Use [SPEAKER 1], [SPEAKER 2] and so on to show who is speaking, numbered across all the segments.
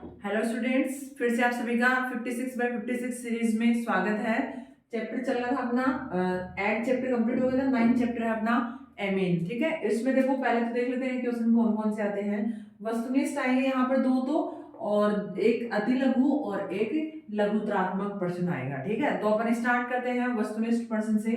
[SPEAKER 1] Hello students, फिर से आप सभी का 56 बाय 56 सीरीज में स्वागत है। चैप्टर चल रहा था अपना 8 चैप्टर कंप्लीट हो गया था, 9 चैप्टर है अपना एमीन। ठीक है, इसमें देखो पहले तो देख लेते हैं क्वेश्चन कौन कौन से आते हैं। वस्तुनिष्ठ आएंगे यहाँ पर दो तो, और एक अति लघु और एक लघुत्रात्मक प्रश्न आएगा। ठीक है, तो अपन स्टार्ट करते हैं वस्तुनिष्ठ प्रश्न से।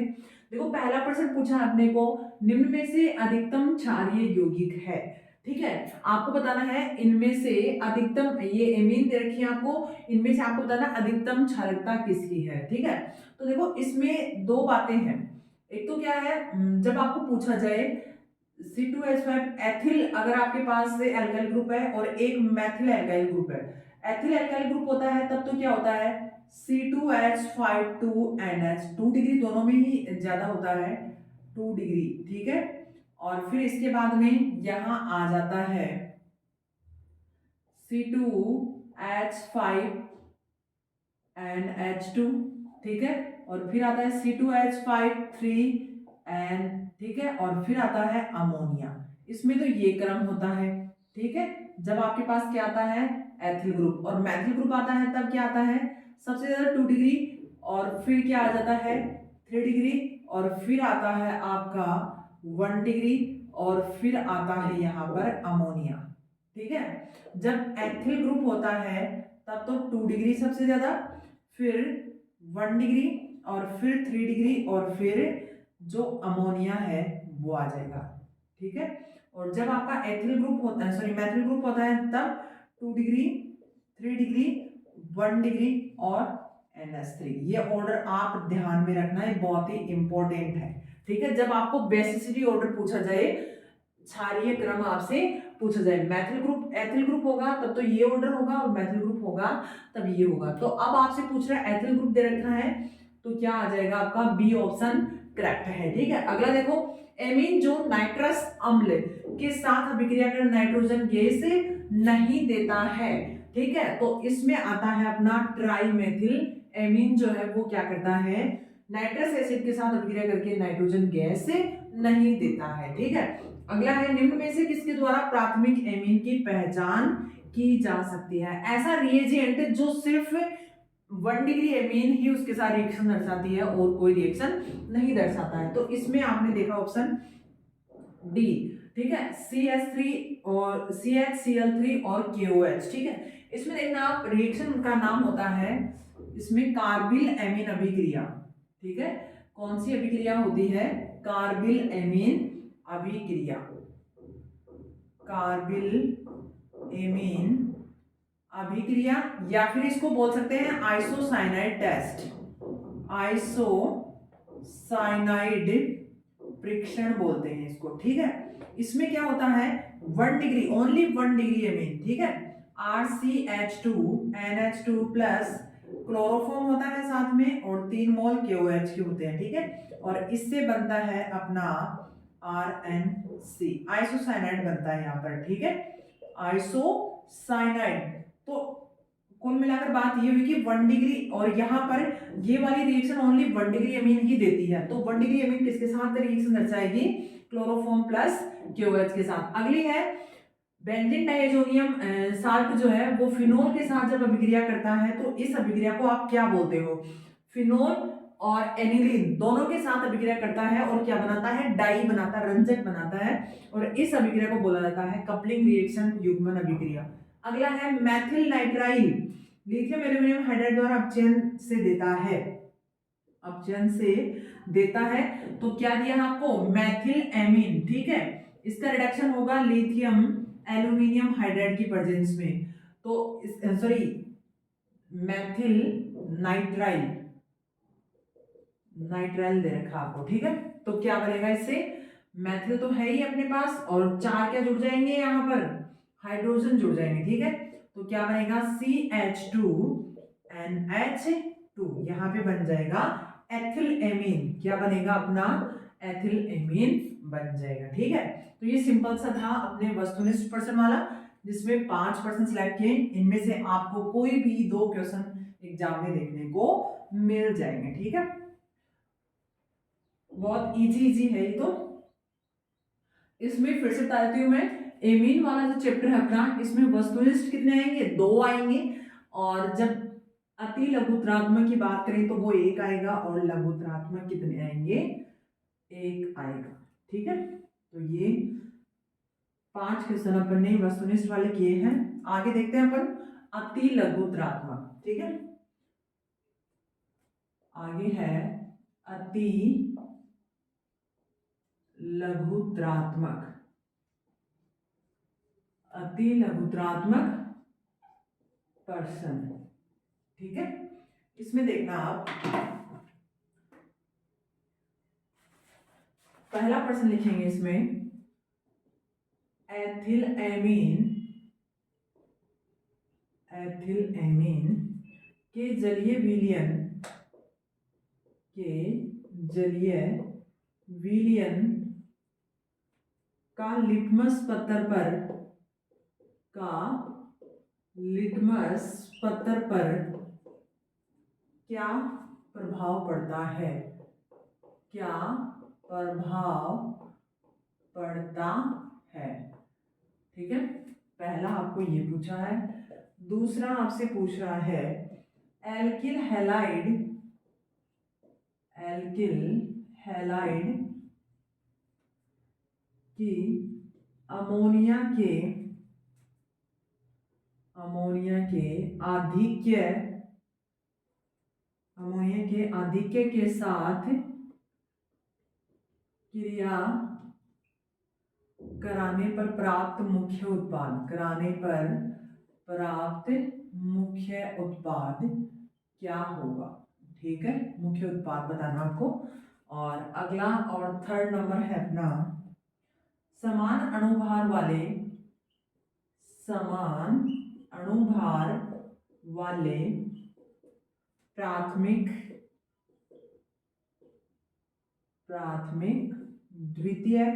[SPEAKER 1] देखो पहला प्रश्न पूछा अपने को, निम्न में से अधिकतम क्षारीय यौगिक है। ठीक है, आपको बताना है इनमें से अधिकतम, ये एमीन दे रखी है आपको, इनमें से आपको बताना अधिकतम क्षारकता किसकी है। ठीक है, तो देखो इसमें दो बातें हैं। एक तो क्या है, जब आपको पूछा जाए C2H5 एथिल, अगर आपके पास से एल्काइल ग्रुप है और एक मैथिल एल्काइल ग्रुप है, एथिल एल्काइल ग्रुप होता है तब तो क्या होता है C2H5 2NH, 2 डिग्री दोनों में ही ज्यादा होता है, 2 डिग्री। ठीक है, और फिर इसके बाद में यहां आ जाता है C2H5 NH2। ठीक है, और फिर आता है C2H5 3N। ठीक है, और फिर आता है अमोनिया। इसमें तो ये क्रम होता है। ठीक है, जब आपके पास क्या आता है एथिल ग्रुप, और मैथिल ग्रुप आता है तब क्या आता है सबसे ज्यादा 2 डिग्री, और फिर क्या आ जाता है 3 डिग्री, और फिर आता है आपका 1 डिग्री, और फिर आता है यहाँ पर अमोनिया। ठीक है, जब एथिल ग्रुप होता है तब तो 2 डिग्री सबसे ज्यादा, फिर 1 डिग्री, और फिर 3 डिग्री, और फिर जो अमोनिया है वो आ जाएगा। ठीक है, और जब आपका एथिल ग्रुप होता है, सॉरी मैथिल ग्रुप होता है तब 2 डिग्री, 3 डिग्री, 1 डिग्री और NH3। ये ऑर्डर आप ध्यान में रखना है, बहुत ही इंपॉर्टेंट है। ठीक है, जब आपको बेसिसिटी ऑर्डर पूछा जाए, क्षारीय क्रम आपसे पूछा जाए, मैथिल ग्रुप एथिल ग्रुप होगा तब तो ये ऑर्डर होगा, और मैथिल ग्रुप होगा तब ये होगा। तो अब आपसे पूछ रहा है एथिल ग्रुप दे रखा है, तो क्या आ जाएगा आपका बी ऑप्शन करेक्ट है। ठीक है, अगला देखो, एमीन जो नाइट्रस अम्ल के साथ अभिक्रिया कर नाइट्रोजन गैस नहीं देता है। ठीक है, तो इसमें आता है अपना ट्राइमेथिल एमीन, जो है वो क्या करता है नाइट्रस एसिड के साथ अभिक्रिया करके नाइट्रोजन गैस नहीं देता है। ठीक है, अगला है, निम्न में से किसके द्वारा प्राथमिक एमीन की पहचान की जा सकती है। ऐसा रिएजेंट जो सिर्फ 1 डिग्री एमीन ही उसके साथ रिएक्शन दर्शाती है और कोई रिएक्शन नहीं दर्शाता है। तो इसमें आपने देखा ऑप्शन डी। ठीक है, CH3 और CHCl3 और KOH। ठीक है, इसमें देखना आप रिएक्शन का नाम होता है इसमें कार्बिल एमीन अभिक्रिया। ठीक है, कौन सी अभिक्रिया होती है कार्बिल एमीन अभिक्रिया, कार्बिल एमीन अभिक्रिया, या फिर इसको बोल सकते हैं आइसोसाइनाइड टेस्ट, आइसोसाइनाइड परीक्षण बोलते हैं इसको। ठीक है, इसमें क्या होता है 1 डिग्री, ओनली 1 डिग्री एमीन। ठीक है, RCH2 NH2 प्लस क्लोरोफॉर्म होता है साथ में, और 3 मोल KOH के होते हैं। ठीक है, और इससे बनता है अपना RNC, आइसोसाइनाइड बनता है यहाँ पर। ठीक है, आइसोसाइनाइड। तो कुल मिलाकर बात ये हुई कि 1 डिग्री, और यहाँ पर ये वाली रिएक्शन ओनली 1 डिग्री एमीन ही देती है। तो 1 डिग्री एमीन किसके साथ रिएक्शन दर्शाएगी क्लोरोफॉर्म प्लस KOH के साथ। अगली है बेंजीन डाइजोनियम साल्ट, जो है वो फिनोल के साथ जब अभिक्रिया करता है तो इस अभिक्रिया को आप क्या बोलते हो। फिनोल और एनिलीन दोनों के साथ अभिक्रिया करता है और क्या बनाता है डाई बनाता है, रंजक बनाता है, और इस अभिक्रिया को बोला जाता है कपलिंग रिएक्शन, युग्मन अभिक्रिया। अगला है Maithil nitrile, lithium aluminium hydride द्वारा अपचयन से देता है, अपचयन से देता है। तो क्या दिया आपको मैथिल एमीन। ठीक है, इसका रिडक्शन होगा लिथियम एल्यूमिनियम हाइड्राइड की प्रेजेंस में। तो सॉरी मैथिल नाइट्राइल, नाइट्राइल दे रखा आपको। ठीक है, तो क्या बनेगा इससे, मैथिल तो है ही अपने पास, और 4 क्या जुड़ जाएंगे यहाँ पर हाइड्रोजन जुड़ जाएंगे। ठीक है, तो क्या बनेगा CH2NH2, यहाँ पे बन जाएगा एथिल एमीन। क्या बनेगा अपना एथिल एमीन बन जाएगा। ठीक है, तो ये सिंपल सा था अपने वस्तुनिष्ठ प्रश्न वाला, जिसमें 5 प्रश्न सिलेक्ट किए, इनमें से आपको कोई भी 2 क्वेश्चन एग्जाम में देखने को मिल जाएंगे। ठीक है, बहुत इजी इजी है ये तो। इसमें फिर से बता देती हूँ मैं, एमीन वाला जो चैप्टर है अपना, इसमें वस्तुनिष्ठ कितने आएंगे? 2 आएंगे। और जब अति लघुत्रात्मक की बात करें तो वो 1 आएगा, और लघुत्रात्मक कितने आएंगे? 1 आएगा। ठीक है, तो ये 5 क्वेश्चन अपन ने वस्तुनिष्ठ वाले किए हैं। आगे देखते हैं अपन अति लघुत्रात्मक। ठीक है, आगे है अति लघुत्रात्मक। अति लघुत्रात्मक पर्सन। ठीक है, इसमें देखना आप, पहला पर्सन लिखेंगे इसमें एथिलएमीन। एथिलएमीन के जलीय विलयन का लिटमस पत्थर पर क्या प्रभाव पड़ता है? क्या प्रभाव पड़ता है? ठीक है, पहला आपको ये पूछा है। दूसरा आपसे पूछ रहा है एल्किल हैलाइड की अमोनिया के आधिक्य के साथ क्रिया कराने पर प्राप्त मुख्य उत्पाद क्या होगा? ठीक है, मुख्य उत्पाद बताना आपको। और अगला और थर्ड नंबर है अपना समान अणुभार वाले प्राथमिक, द्वितीयक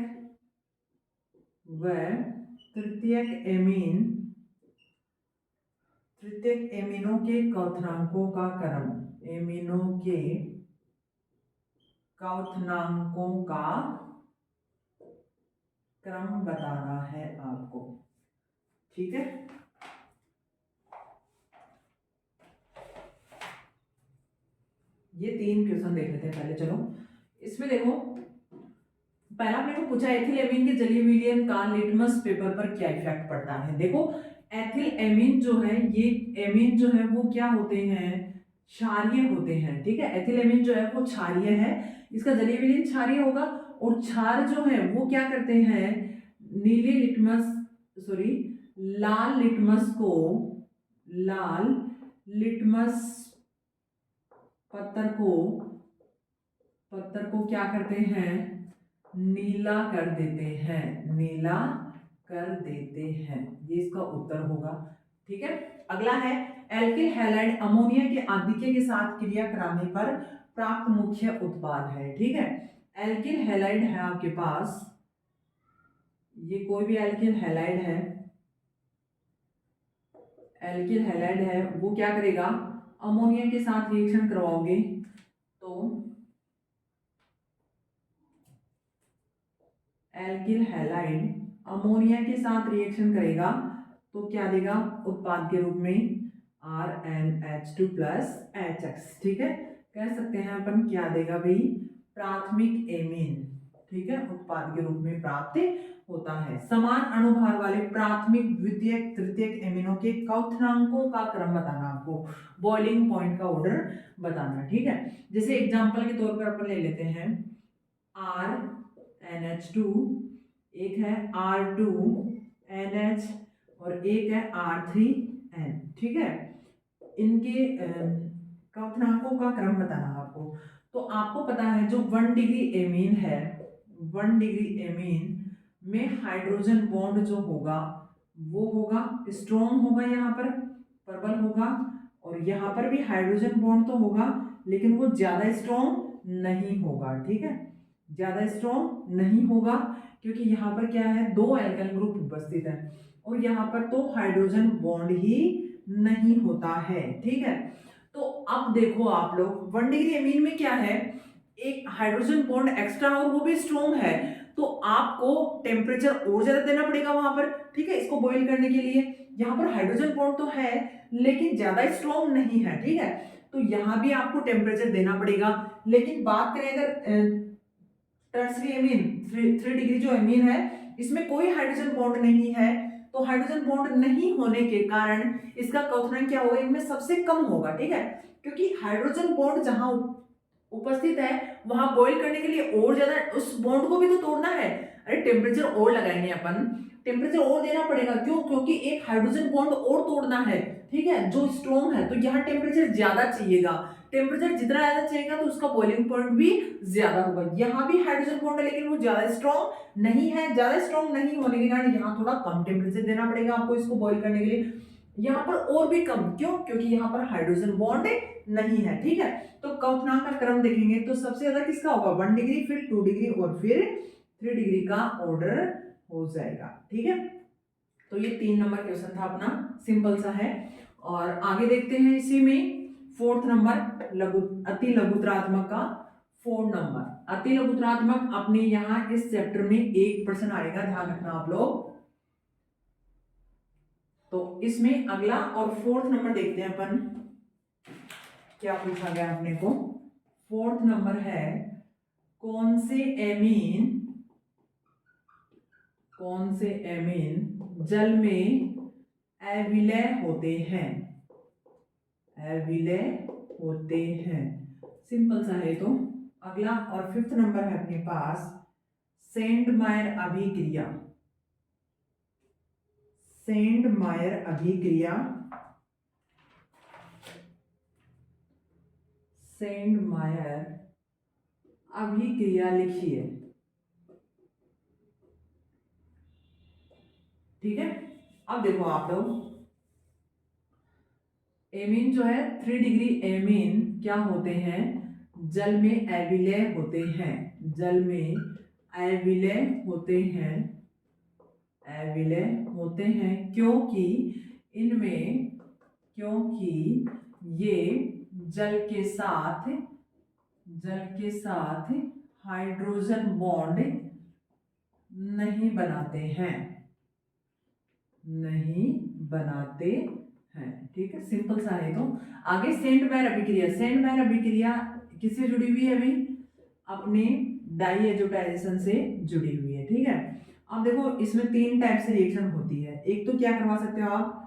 [SPEAKER 1] व तृतीयक एमीनों के क्वथनांकों का क्रम बताना है आपको। ठीक है, ये 3 क्वेश्चन देख लेते हैं पहले। चलो, इसमें देखो, पहला अपने को पूछा एथिलएमीन के जलीय विलयन का लिटमस पेपर पर क्या इफेक्ट पड़ता है। देखो, एथिलएमीन जो है, ये एमीन जो है वो क्या होते हैं? क्षारीय होते हैं। ठीक है, एथिलएमीन जो है वो क्षारीय है, इसका जलीय विलयन क्षारीय होगा। और क्षार जो है वो क्या करते हैं? लाल लिटमस पत्थर को क्या करते हैं? नीला कर देते हैं। ये इसका उत्तर होगा। ठीक है, अगला है एल्किल हैलाइड अमोनिया के आधिक्य के साथ क्रिया कराने पर प्राप्त मुख्य उत्पाद है। ठीक है, एल्किल हैलाइड है आपके पास, ये कोई भी एल्किल हैलाइड है, वो क्या करेगा? अमोनिया के साथ रिएक्शन करवाओगे तो एल्किल हैलाइड अमोनिया के साथ रिएक्शन करेगा तो क्या देगा उत्पाद के रूप में? RnH2 plus HX। ठीक है, कह सकते हैं अपन क्या देगा भाई? प्राथमिक एमीन। ठीक है, उत्पाद के रूप में प्राप्त होता है। समान अणुभार वाले प्राथमिक, द्वितीयक, तृतीयक एमीनों के क्वथनांकों का क्रम बताना आपको, बॉइलिंग पॉइंट का ऑर्डर बताना। ठीक है, जैसे एग्जांपल के तौर पर अपन ले लेते हैं RnH2, एक है R2NH और एक है R3N। ठीक है, इनके क्वथनांकों का क्रम बताना आपको। तो आपको पता है जो 1 डिग्री एमीन है, 1 डिग्री एमीन में हाइड्रोजन बॉन्ड जो होगा वो होगा स्ट्रॉन्ग होगा, यहाँ पर प्रबल होगा, और यहाँ पर भी हाइड्रोजन बॉन्ड तो होगा लेकिन वो ज्यादा स्ट्रॉन्ग नहीं होगा। ठीक है, ज्यादा स्ट्रॉन्ग नहीं होगा क्योंकि यहाँ पर क्या है? 2 एल्काइल ग्रुप उपस्थित है और यहाँ पर तो हाइड्रोजन बॉन्ड ही नहीं होता है। ठीक है, तो अब देखो आप लोग 1 डिग्री एमीन में क्या है? एक हाइड्रोजन बॉन्ड एक्स्ट्रा और वो भी स्ट्रॉन्ग है, तो आपको टेम्परेचर और ज्यादा देना पड़ेगा वहां पर, ठीक है, इसको बॉईल करने के लिए। यहाँ पर हाइड्रोजन बॉन्ड तो है लेकिन ज्यादा स्ट्रॉन्ग नहीं है, ठीक है, तो यहाँ भी आपको टेम्परेचर देना पड़ेगा। लेकिन बात करें अगर टर्सरी एमीन 3 डिग्री जो एमीन है इसमें कोई हाइड्रोजन बॉन्ड नहीं है, तो हाइड्रोजन बॉन्ड नहीं होने के कारण इसका क्वथनांक क्या होगा, इनमें सबसे कम होगा, ठीक है, क्योंकि हाइड्रोजन बॉन्ड जहां उपस्थित है वहां बॉईल करने के लिए और ज्यादा उस बॉन्ड को भी तो तोड़ना है। अरे टेम्परेचर और लगाएंगे अपन, टेम्परेचर और देना पड़ेगा, क्यों, क्योंकि एक हाइड्रोजन बॉन्ड और तोड़ना है, ठीक है, जो स्ट्रॉन्ग है, तो यहाँ टेम्परेचर ज्यादा चाहिएगा। टेम्परेचर जितना ज्यादा चाहिएगा तो उसका बॉइलिंग पॉइंट भी ज्यादा होगा। यहाँ भी हाइड्रोजन बॉन्ड है लेकिन वो ज्यादा स्ट्रॉन्ग नहीं है, ज्यादा स्ट्रॉन्ग नहीं होने के कारण यहाँ थोड़ा कम टेम्परेचर देना पड़ेगा आपको इसको बॉईल करने के लिए। यहाँ पर और भी कम, क्यों, क्योंकि यहाँ पर हाइड्रोजन बॉन्ड नहीं है, ठीक है। तो क्वथनांक का क्रम देखेंगे तो सबसे ज्यादा किसका होगा, 1 डिग्री, फिर 2 डिग्री और फिर 3 डिग्री का ऑर्डर हो जाएगा, ठीक है। तो ये 3 नंबर क्वेश्चन था अपना, सिंपल सा है। और आगे देखते हैं इसी में 4th नंबर अति लघुत्रात्मक का 4 नंबर। अति लघुत्रात्मक अपने यहाँ इस चैप्टर में 1% आएगा, ध्यान रखना आप लोग। तो इसमें अगला और 4th नंबर देखते हैं अपन, क्या पूछा गया अपने को। 4th नंबर है कौन से एमीन जल में अविलय होते हैं, सिंपल सा है। तो अगला और 5th नंबर है अपने पास सेंडमायर अभिक्रिया, लिखिए, ठीक है। अब देखो आप लोग, एमीन जो है 3 डिग्री एमीन क्या होते हैं, जल में अविलय होते हैं, क्योंकि ये जल के साथ हाइड्रोजन बॉन्ड नहीं बनाते हैं, ठीक है, सिंपल सा है। तो आगे सेंडमायर अभिक्रिया किससे जुड़ी हुई है अभी, अपने डाईएजोटेरेशन से जुड़ी हुई है, ठीक है। अब देखो इसमें 3 टाइप से रिएक्शन होती है। एक तो क्या करवा सकते हो आप,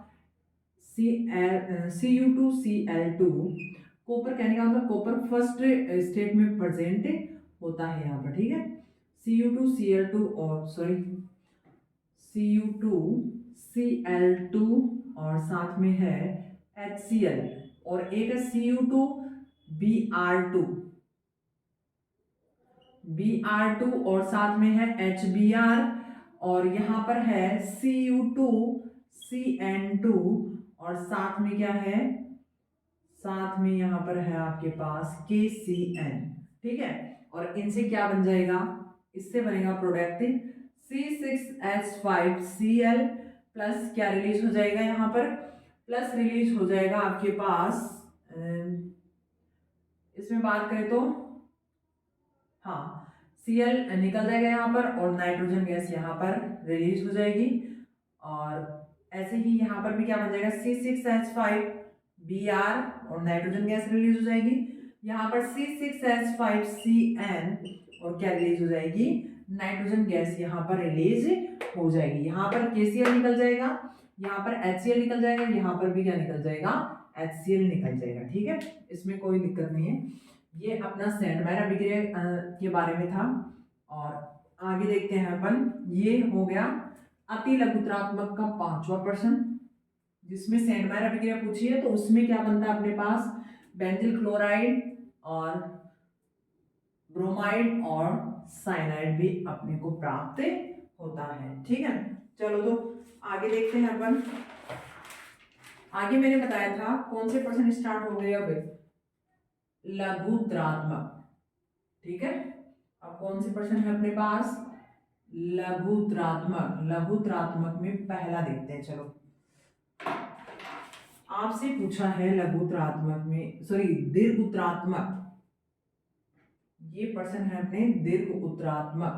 [SPEAKER 1] Cu2Cl2, कॉपर कहने का मतलब कॉपर फर्स्ट स्टेट में प्रेजेंट होता है यहाँ पर, ठीक है। Cu2Cl2 और साथ में है HCl, और एक है Cu2Br2 और साथ में है HBr, और यहाँ पर है Cu2CN2 और साथ में क्या है, यहाँ पर है आपके पास KCN, ठीक है। और इनसे क्या बन जाएगा, इससे बनेगा प्रोडक्ट C6H5Cl प्लस क्या रिलीज हो जाएगा, यहाँ पर प्लस रिलीज हो जाएगा आपके पास, इसमें बात करें तो हाँ Cl निकल जाएगा यहाँ पर और नाइट्रोजन गैस यहाँ पर रिलीज हो जाएगी। और ऐसे ही यहाँ पर भी क्या बन जाएगा, C6H5Br और नाइट्रोजन गैस रिलीज हो जाएगी। यहाँ पर C6H5Cn और क्या रिलीज हो जाएगी, नाइट्रोजन गैस यहाँ पर रिलीज हो जाएगी। यहाँ पर KCl निकल जाएगा, यहाँ पर HCl निकल जाएगा, यहाँ पर भी क्या निकल जाएगा, HCl निकल जाएगा, ठीक है, इसमें कोई दिक्कत नहीं है। ये अपना सेंडमायर अभिक्रिया के बारे में था। और आगे देखते हैं अपन, ये हो गया अति लघुत्रात्मक का 5वां प्रश्न, जिसमें सेंडमायर अभिक्रिया पूछी है। तो उसमें क्या बनता है अपने पास, बेंजिल क्लोराइड और ब्रोमाइड और साइनाइड भी अपने को प्राप्त होता है, ठीक है। चलो तो आगे देखते हैं अपन। आगे मैंने बताया था कौन से प्रश्न स्टार्ट हो गए, अब लघुत्रात्मक, ठीक है। अब कौन से प्रश्न है अपने पास, लघुत्रात्मक में पहला देखते हैं। चलो आपसे पूछा है लघुत्रात्मक में, दीर्घ उत्तरात्मक, ये प्रश्न है अपने दीर्घ उत्तरात्मक,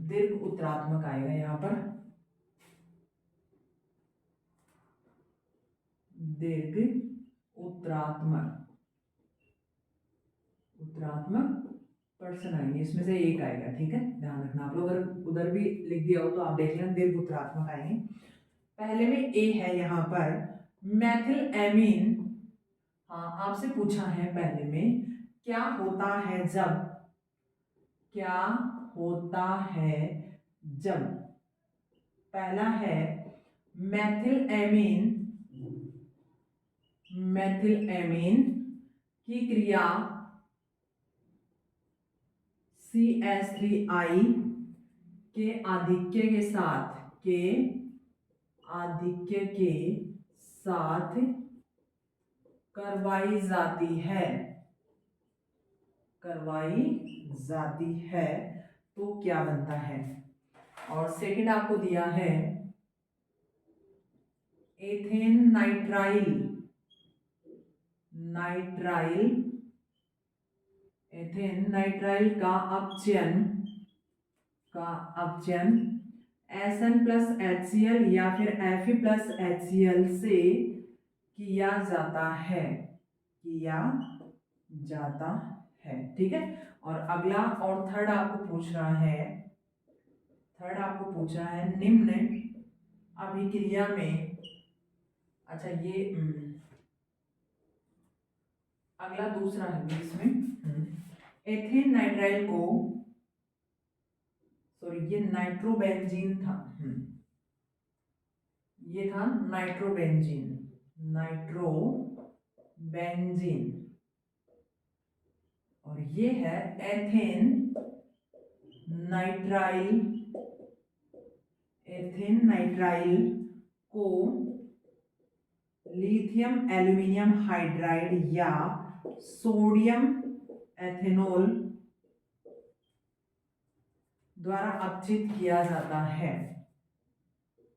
[SPEAKER 1] दीर्घ उत्तरात्मक आएगा यहाँ पर, दीर्घ उत्तरात्मक पर्सन आएंगे, इसमें से एक आएगा। ठीक है, ध्यान रखना आप लोग, अगर उधर भी लिख दिया हो तो आप देख लेना, दीर्घ उत्तरात्मक आएंगे। पहले में ए है यहाँ पर मैथिल एमीन। हाँ, आपसे पूछा है पहले में क्या होता है जब, क्या होता है जब, पहला है मैथिल एमीन, मैथिल एमीन की क्रिया CH3I के आधिक्य के साथ, के आधिक्य के साथ करवाई जाती है, करवाई जाती है, तो क्या बनता है। और सेकंड आपको दिया है ethane nitrile, nitrile, ethane nitrile का अपचयन, का अपचयन SN+HCl या फिर Fe+HCl से किया जाता है, किया जाता है। ठीक है, और अगला और थर्ड आपको पूछ रहा है, थर्ड आपको पूछा है निम्न अभिक्रिया में, अच्छा ये अगला दूसरा है इसमें, एथेन नाइट्राइल को, सॉरी ये नाइट्रोबेंजीन था, ये था नाइट्रोबेंजीन, नाइट्रोबेंजीन, और ये है एथेन नाइट्राइल, एथेन नाइट्राइल को लिथियम एल्यूमिनियम हाइड्राइड या सोडियम एथेनॉल द्वारा अपचित किया जाता है,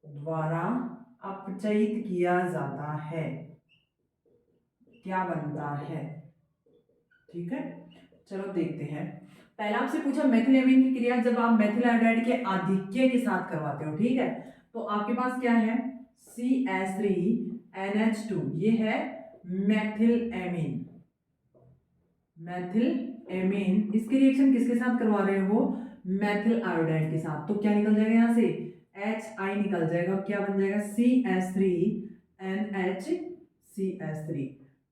[SPEAKER 1] द्वारा अपचयित किया जाता है, क्या बनता है। ठीक है, चलो देखते हैं। पहला आपसे पूछा मेथिल एमीन की क्रिया जब आप मेथिल आयोडाइड के आधिक्य के साथ करवाते हो। ठीक है, तो आपके पास क्या है CH3NH2, ये है मेथिल एमीन, मेथिल एमीन, इसके रिएक्शन किसके साथ करवा रहे हो, मेथिल आयोडाइड के साथ, तो क्या निकल जाएगा यहाँ से HI निकल जाएगा, क्या बन जाएगा CH3NH,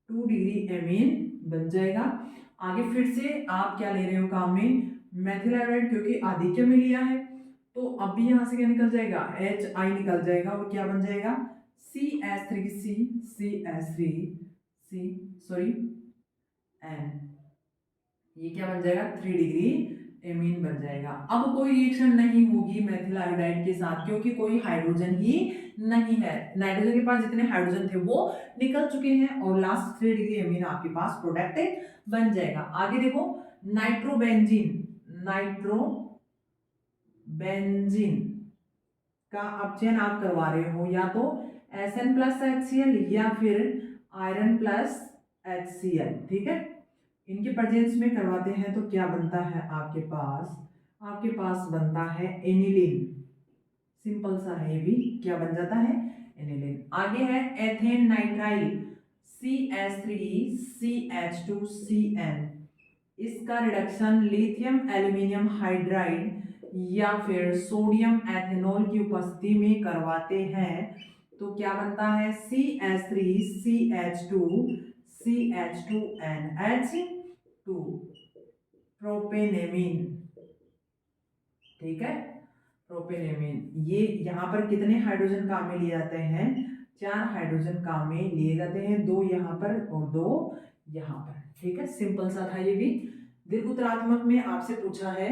[SPEAKER 1] 2 डिग्री एमीन बन जाएगा। आगे फिर से आप क्या ले रहे हो काम में, मेथिल आयोडाइड, क्योंकि आधिक्य में लिया है तो अब भी यहाँ से क्या निकल जाएगा HI निकल जाएगा, और क्या बन जाएगा N, ये क्या बन जाएगा 3 डिग्री एमीन बन जाएगा। अब कोई रिएक्शन नहीं होगी मेथिल आयोडाइड के साथ, क्योंकि कोई हाइड्रोजन ही नहीं है, नाइट्रोजन के पास जितने हाइड्रोजन थे वो निकल चुके हैं, और लास्ट 3 डिग्री एमीन आपके पास प्रोडक्ट बन जाएगा। आगे देखो नाइट्रोबेंजीन, नाइट्रोबेंजीन का अपचयन आप करवा रहे हो या तो SN+HCl या फिर Iron+HCl। ठीक है, इनके प्रेजेंस में करवाते हैं तो क्या बनता है आपके पास बनता है एनिलीन, सिंपल सा है ये भी, क्या बन जाता है एनिलीन। आगे है एथेन नाइट्राइल CH3CH2CN, इसका रिडक्शन लिथियम एल्यूमिनियम हाइड्राइड या फिर सोडियम एथेनॉल की उपस्थिति में करवाते हैं तो क्या बनता है CH3CH2CH2NH2 प्रोपेनेमीन। ठीक है, प्रोपेनेमीन, ये यहाँ पर कितने हाइड्रोजन काम में लिए जाते हैं, 4 हाइड्रोजन काम में लिए जाते हैं, 2 यहाँ पर और 2 यहाँ पर। ठीक है, सिंपल सा था ये भी। दीर्घ उत्तरात्मक में आपसे पूछा है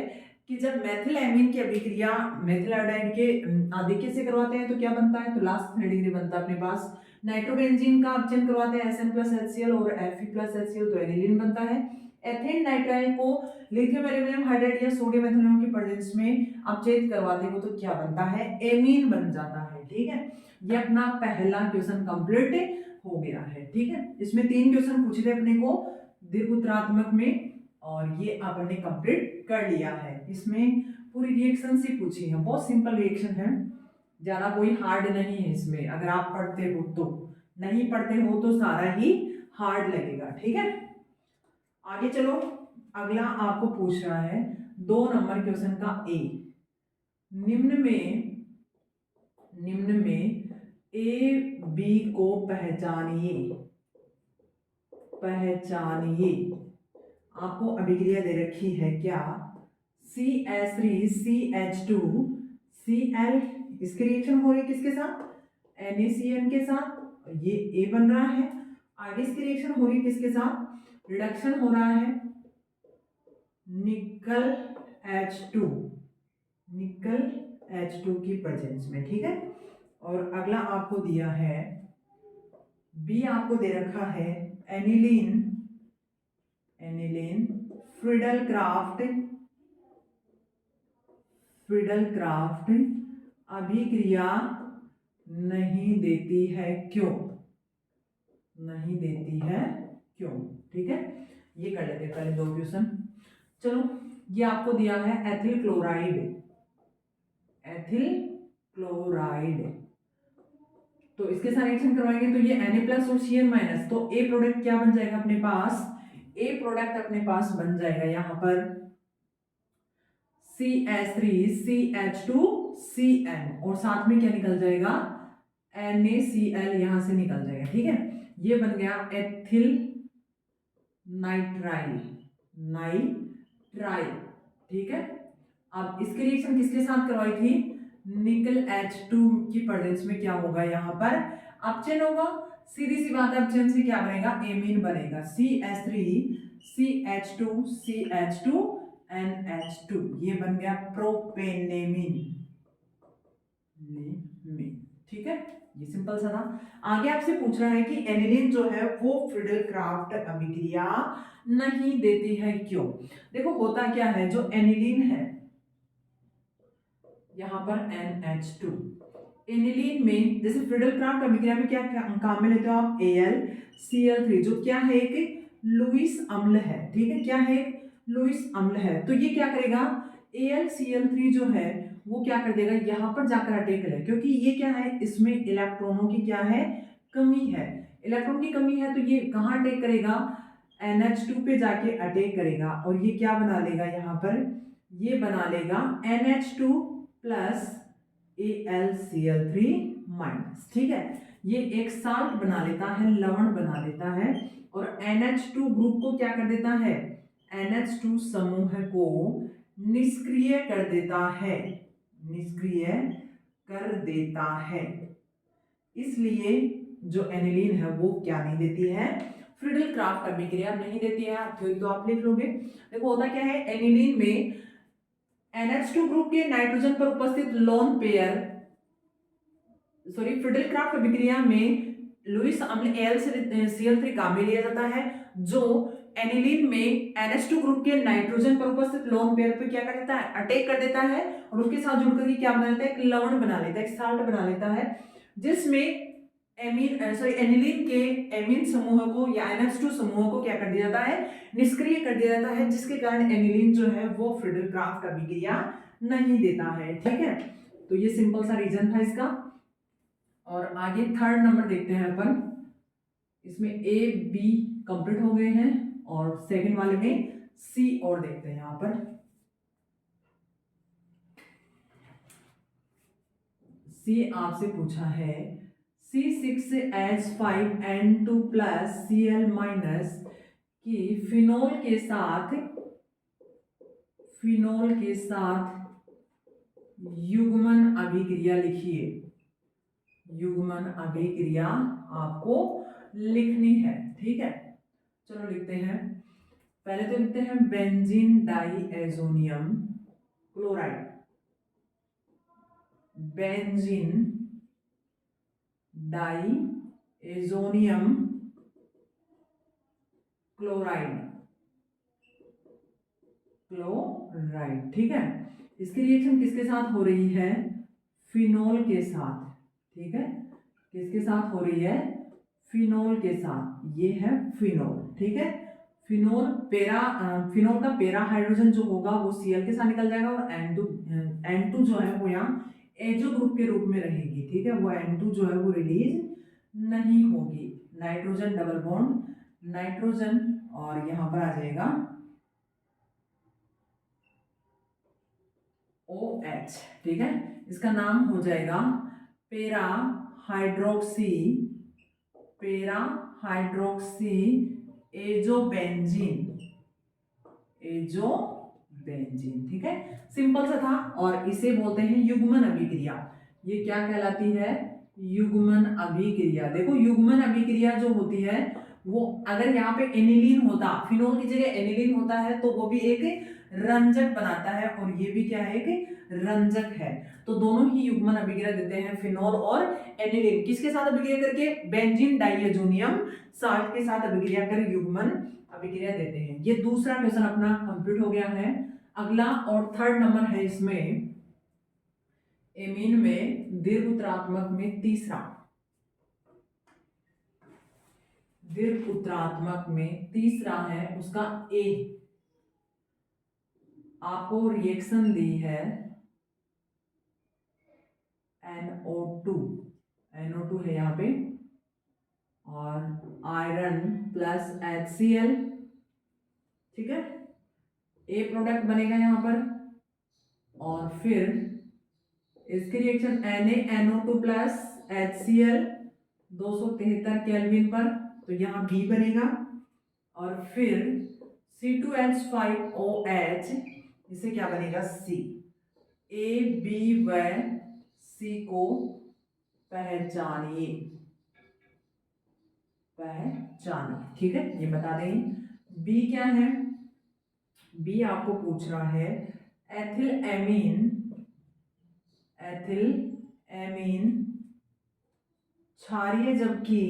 [SPEAKER 1] कि जब मेथिल एमीन की अभिक्रिया मेथिल आयोडाइड के आधिक्य से करवाते हैं तो क्या बनता है, तो लास्ट 3 डिग्री बनता है अपने पास। नाइट्रोबेंजीन का अपचयन करवाते हैं SN+HCl और Fe+HCl तो एनिलीन बनता है। एथेन नाइट्राइल को लिथियम एल्यूमिनियम हाइड्राइड या सोडियम एथेनॉल के प्रेजेंस में अपचयित करवाते हो तो क्या बनता है, एमीन बन जाता है। ठीक है, ये अपना पहला क्वेश्चन कंप्लीट हो गया है। ठीक है, इसमें 3 क्वेश्चन पूछे थे अपने को दीर्घ उत्तरात्मक में और ये आपने कंप्लीट कर लिया है। इसमें पूरी रिएक्शन ही पूछी है, बहुत सिंपल रिएक्शन है, ज़्यादा कोई हार्ड नहीं है इसमें। अगर आप पढ़ते हो तो, नहीं पढ़ते हो तो सारा ही हार्ड लगेगा। ठीक है, आगे चलो। अगला आपको पूछ रहा है 2 नंबर क्वेश्चन का ए। निम्न में ए बी को पहचानिए। आपको अभिक्रिया दे रखी है क्या? CH3CH2 Cl, इसकी रिएक्शन हो रही है किसके साथ? NaCN के साथ, ये A बन रहा है। आगे इसकी रिएक्शन हो रही है किसके साथ? रिडक्शन हो रहा है निकल H2 की प्रेजेंस में। ठीक है, और अगला आपको दिया है बी, आपको दे रखा है एनिलीन फ्रीडल-क्राफ्ट अभिक्रिया नहीं देती है, क्यों? नहीं देती है क्यों? ठीक है, ये कर लेते हैं पहले 2 क्वेश्चन। चलो, ये आपको दिया है एथिल क्लोराइड, तो इसके साथ रिएक्शन करवाएंगे तो ये Na+ और Cn-, तो ए प्रोडक्ट क्या बन जाएगा अपने पास? ए प्रोडक्ट अपने पास बन जाएगा यहाँ पर CH3CH2Cn, और साथ में क्या निकल जाएगा? NaCl यहां से निकल जाएगा। ठीक है, ये बन गया एथिल नाइट्राइल। ठीक है, अब इसकी रिएक्शन किसके साथ करवाई थी? निकल H2 की प्रेजेंस में क्या होगा यहाँ पर? अपचयन होगा। सीधी सी बात है, अपचयन से क्या बनेगा? एमीन बनेगा। CH3CH2NH2, ये बन गया प्रोपेनेमीन। ठीक है, ये सिंपल सा था। आगे आपसे पूछ रहा है कि एनिलीन जो है वो फ्रीडल-क्राफ्ट अभिक्रिया नहीं देती है, क्यों? देखो होता क्या है, जो एनिलीन है यहाँ पर NH2, एनिलीन में जैसे फ्रीडल-क्राफ्ट अभिक्रिया में क्या काम में लेते हो आप? AlCl3, जो क्या है? एक लुईस अम्ल है। ठीक है, क्या है? लुईस अम्ल है। तो ये क्या करेगा? AlCl3 जो है वो क्या कर देगा? यहाँ पर जाकर अटैक करेगा, क्योंकि ये क्या है, इसमें इलेक्ट्रॉनों की क्या है? कमी है। इलेक्ट्रॉन की कमी है, तो ये कहाँ अटैक करेगा? NH2 पे जाके अटैक करेगा, और ये क्या बना लेगा यहाँ पर? ये बना लेगा NH2 प्लस AlCl3-। ठीक है, ये एक साल्ट बना लेता है, लवण बना देता है, और NH2 ग्रुप को क्या कर देता है? NH2 समूह को निष्क्रिय कर देता है। इसलिए जो एनिलीन है वो क्या नहीं देती है? फ्रीडल-क्राफ्ट अभिक्रिया नहीं देती है। आप थ्योरी तो आप लिख लोगे। देखो होता क्या है, एनिलीन में NH2 ग्रुप के नाइट्रोजन पर उपस्थित लोन पेयर, फ्रीडल-क्राफ्ट अभिक्रिया में लुईस अम्ल AlCl3 काम में लिया जाता है, जो एनिलीन में NH2 ग्रुप के नाइट्रोजन पर उपस्थित लोन पेयर पे क्या कर देता है? अटैक कर देता है, और उसके साथ जुड़कर क्या बना लेता है? एक लवण बना लेता है, एक साल्ट बना लेता है, जिसमें एनिलीन के एमीन समूह को या NH2 समूह को क्या कर दिया जाता है? निष्क्रिय कर दिया जाता है, जिसके कारण एनिलीन जो है वो फ्रीडल-क्राफ्ट अभिक्रिया नहीं देता है। ठीक है, तो ये सिंपल सा रीजन था इसका। और आगे 3rd नंबर देखते हैं अपन। इसमें A B कंप्लीट हो गए हैं, और सेकंड वाले में C और देखते हैं। यहाँ पर C आपसे पूछा है C6H5N2 प्लस Cl- की फिनोल के साथ युग्मन अभिक्रिया लिखिए। युग्मन अभिक्रिया आपको लिखनी है। ठीक है, चलो लिखते हैं। पहले तो लिखते हैं benzene diazonium chloride. Benzene diazonium chloride. ठीक है, इसकी रिएक्शन किसके साथ हो रही है? फिनोल के साथ। ठीक है, किसके साथ हो रही है? फिनोल के साथ। ये है फिनोल। ठीक है, फिनोल का पेरा हाइड्रोजन जो होगा वो Cl के साथ निकल जाएगा और N2 जो है वो यहाँ एजो ग्रुप के रूप में रहेगी, ठीक है। वो N2 जो है वो रिलीज नहीं होगी। नाइट्रोजन डबल बॉन्ड नाइट्रोजन और यहाँ पर आ जाएगा OH, ठीक है। इसका नाम हो जाएगा पेरा हाइड्रोक्सी एजोबेंजीन, ठीक है। सिंपल सा था और इसे बोलते हैं युग्मन अभिक्रिया। ये क्या कहलाती है? युग्मन अभिक्रिया। देखो युग्मन अभिक्रिया जो होती है वो अगर यहाँ पे एनिलीन होता, फिनोल की जगह एनिलीन होता है तो वो भी एक रंजक बनाता है और ये भी क्या है? एक रंजक है। तो दोनों ही युग्मन अभिक्रिया देते हैं, फिनोल और एनिलीन। किसके साथ अभिक्रिया करके? बेंजीन डाइएजोनियम साल्ट के साथ अभिक्रिया कर युग्मन अभिक्रिया देते हैं। ये दूसरा क्वेश्चन अपना कंप्लीट हो गया है। अगला और थर्ड नंबर है इसमें एमीन में दीर्घ उत्तरात्मक में तीसरा, दीर्घ उत्तरात्मक में तीसरा है उसका ए। आपको रिएक्शन दी है NO2 है यहाँ पे और आयरन प्लस HCl, ठीक है। ए प्रोडक्ट बनेगा यहाँ पर और फिर इसकी reaction NaNO2 plus HCl 273 kelvin पर, तो यहाँ बी बनेगा और फिर C2H5OH, इसे क्या बनेगा? C। A, B व C को पहचानिए, ठीक है। ये बता दें बी क्या है? बी आपको पूछ रहा है एथिल एमीन क्षारीय जबकि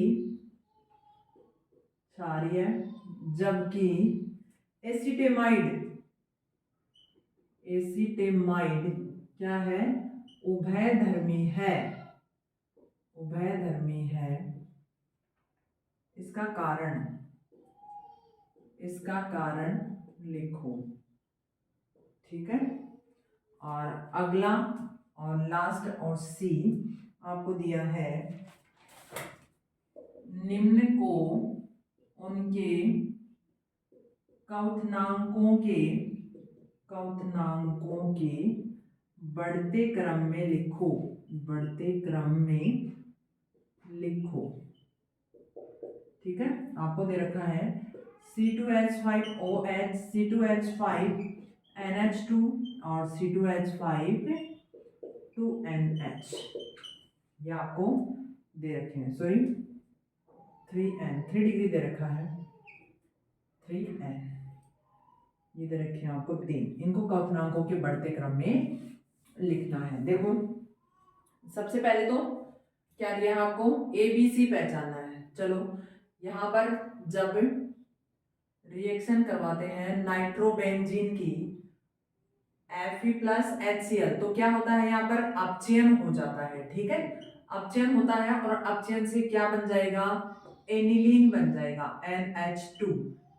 [SPEAKER 1] एसिटेमाइड क्या है? उभयधर्मी है। इसका कारण लिखो, ठीक है। और अगला और लास्ट और सी आपको दिया है निम्न को उनके क्वथनांकों के बढ़ते क्रम में लिखो, ठीक है। आपको दे रखा है C2H5OH, C2H5NH2 और C2H5 ये आपको दे रखे हैं। सॉरी 3 डिग्री दे रखा है, 3n ये दे रखे हैं आपको 3। इनको क्वथनांकों के बढ़ते क्रम में लिखना है। देखो सबसे पहले तो क्या दिया है आपको? ABC पहचानना है। चलो यहाँ पर जब रिएक्शन करवाते हैं नाइट्रोबेंजीन की Fe प्लस HCl तो क्या होता है? यहाँ पर अपचयन हो जाता है, ठीक है। अपचयन होता है और अपचयन से क्या बन जाएगा? एनिलीन बन जाएगा, NH2।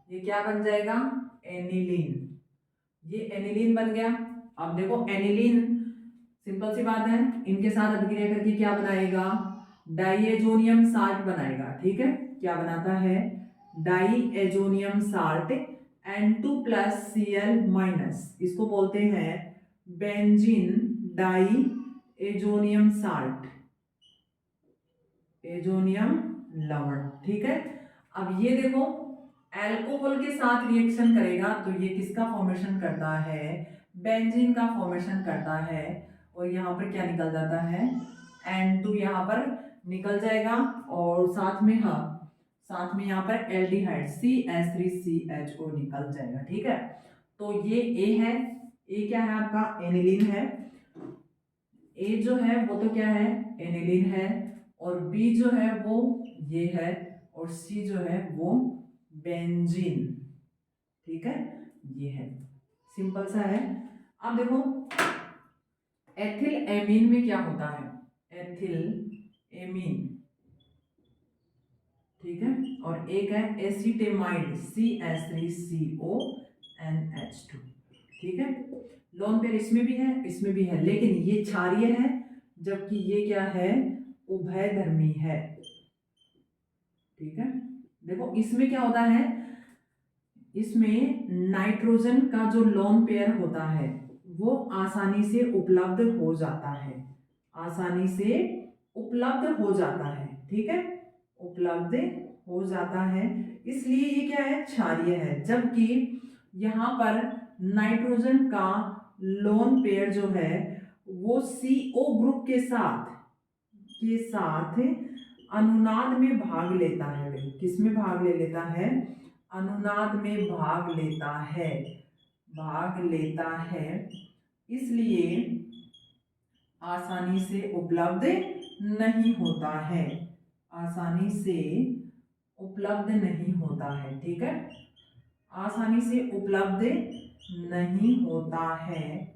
[SPEAKER 1] ये क्या बन जाएगा? एनिलीन। ये एनिलीन बन गया। अब देखो एनिलीन सिंपल सी बात है, इनके साथ अभिक्रिया करके क्या बनाएगा? डाइएजोनियम साल्ट बनाएगा, ठीक है। क्या बनाता है? Diazonium salt N2 plus Cl minus, इसको बोलते हैं बेंजीन डाइएजोनियम साल्ट, एजोनियम लवण, ठीक है। अब ये देखो अल्कोहल के साथ रिएक्शन करेगा तो ये किसका फॉर्मेशन करता है? बेंजीन का फॉर्मेशन करता है और यहाँ पर क्या निकल जाता है? N2 यहाँ पर निकल जाएगा और साथ में यहाँ पर एल्डिहाइड CH3CHO निकल जाएगा, ठीक है। तो ये ए है। ए क्या है आपका? एनिलीन है। ए जो है वो तो क्या है? एनिलीन है और बी जो है वो ये है और सी जो है वो बेंजीन, ठीक है। ये है, सिंपल सा है। अब देखो एथिल एमीन में क्या होता है? एथिल एमीन, ठीक है। और एक है एसीटेमाइड CH3CONH2, ठीक है। लोन पेयर इसमें भी है, इसमें भी है, लेकिन ये क्षारीय है जबकि ये क्या है, उभयधर्मी है, ठीक है। देखो इसमें क्या होता है, इसमें नाइट्रोजन का जो लोन पेयर होता है वो आसानी से उपलब्ध हो जाता है, आसानी से उपलब्ध हो जाता है, ठीक है, उपलब्ध हो जाता है, इसलिए ये क्या है, क्षारीय है। जबकि यहाँ पर नाइट्रोजन का लोन पेयर जो है वो CO ग्रुप के साथ अनुनाद में भाग लेता है। भाई किस में भाग ले लेता है, अनुनाद में भाग लेता है, इसलिए आसानी से उपलब्ध नहीं होता है, आसानी से उपलब्ध नहीं होता है, ठीक है, आसानी से उपलब्ध नहीं होता है।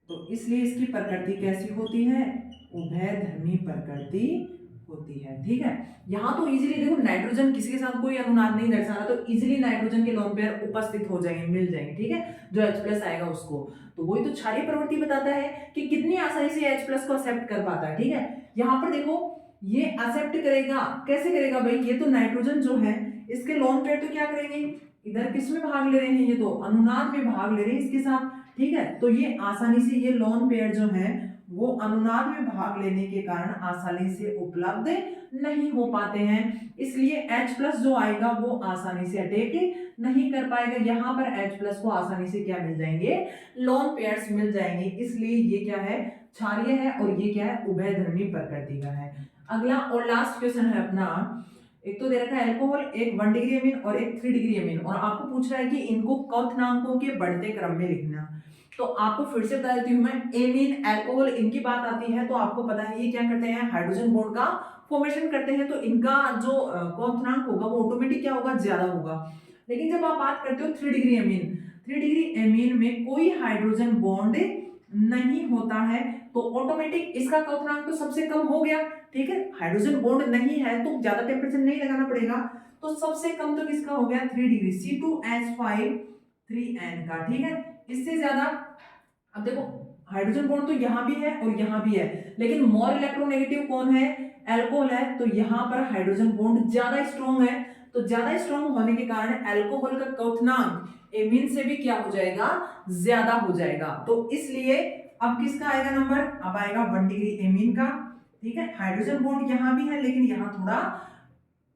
[SPEAKER 1] तो इसलिए इसकी प्रकृति कैसी होती है, उभयधर्मी प्रकृति होती है, ठीक है। यहाँ तो इजीली देखो नाइट्रोजन किसी के साथ कोई अनुनाद नहीं दर्शा रहा, तो इजीली नाइट्रोजन के लोन पेयर उपस्थित हो जाएंगे, मिल जाएंगे, ठीक है, जो H+ आएगा उसको। तो वही तो क्षारीय प्रवृत्ति बताता है कि कितनी आसानी से H+ को एक्सेप्ट कर पाता है, ठीक है। यहाँ पर देखो ये एक्सेप्ट करेगा, कैसे करेगा भाई, ये तो नाइट्रोजन जो है इसके लोन पेयर तो क्या करेंगे, इधर किस में भाग ले रहे हैं, ये तो अनुनाद में भाग ले रहे हैं इसके साथ, ठीक है। तो ये आसानी से ये लोन पेयर जो है वो अनुनाद में भाग लेने के कारण आसानी से उपलब्ध नहीं हो पाते हैं, इसलिए H+ जो आएगा वो आसानी से अटैक नहीं कर पाएगा। यहाँ पर H+ को आसानी से क्या मिल जाएंगे, लोन पेयर्स मिल जाएंगे, इसलिए ये क्या है, क्षारीय है, और ये क्या है, उभयधर्मी प्रकृति का है। अगला और लास्ट क्वेश्चन है अपना, एक तो दे रखा है अल्कोहल, एक 1 डिग्री अमीन और एक 3 डिग्री अमीन, और आपको पूछ रहा है कि इनको क्वथनांकों के बढ़ते क्रम में लिखना। तो आपको फिर से बता देती हूँ मैं, एमीन अल्कोहल इनकी बात आती है तो आपको पता है ये क्या करते हैं, हाइड्रोजन बॉन्ड का फॉर्मेशन करते हैं, तो इनका जो क्वथनांक होगा वो ऑटोमेटिक क्या होगा, ज्यादा होगा। लेकिन जब आप बात करते हो 3 डिग्री अमीन, 3 डिग्री अमीन में कोई हाइड्रोजन बॉन्ड नहीं होता है, तो ऑटोमेटिक इसका क्वथनांक तो सबसे कम हो गया, ठीक है, हाइड्रोजन बॉन्ड नहीं है तो ज्यादा टेम्परेचर नहीं लगाना पड़ेगा, तो सबसे कम तो किसका हो गया, 3 डिग्री C2H5 3N का, ठीक है। इससे ज्यादा, अब देखो हाइड्रोजन बॉन्ड तो यहाँ भी है और यहाँ भी है, लेकिन मोर इलेक्ट्रोनेगेटिव कौन है, अल्कोहल है, तो यहाँ पर हाइड्रोजन बॉन्ड ज्यादा स्ट्रॉन्ग है, तो ज्यादा स्ट्रॉन्ग होने के कारण अल्कोहल का क्वथनांक एमीन से भी क्या हो जाएगा, ज्यादा हो जाएगा। तो इसलिए अब किसका आएगा नंबर, अब आएगा 1 डिग्री एमीन का, ठीक है। हाइड्रोजन बॉन्ड यहाँ भी है लेकिन यहाँ थोड़ा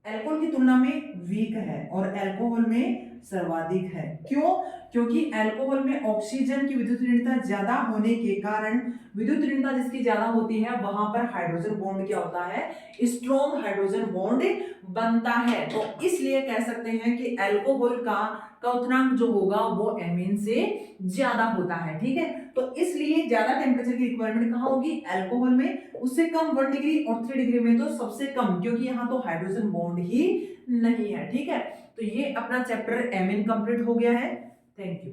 [SPEAKER 1] अल्कोहल की तुलना में वीक है और अल्कोहल में सर्वाधिक है। क्यों, क्योंकि अल्कोहल में ऑक्सीजन की विद्युत ऋणता ज्यादा होने के कारण, विद्युत ऋणता जिसकी ज्यादा होती है वहां पर हाइड्रोजन बॉन्ड क्या होता है, स्ट्रॉन्ग हाइड्रोजन बॉन्ड बनता है। तो इसलिए कह सकते हैं कि अल्कोहल का क्वथनांक जो होगा वो एमीन से ज्यादा होता है, ठीक है। तो इसलिए ज्यादा टेम्परेचर की रिक्वायरमेंट कहाँ होगी, अल्कोहल में, उससे कम 1 डिग्री और 3 डिग्री में तो सबसे कम, क्योंकि यहाँ तो हाइड्रोजन बॉन्ड ही नहीं है, ठीक है। तो ये अपना चैप्टर एमीन कंप्लीट हो गया है। Thank you.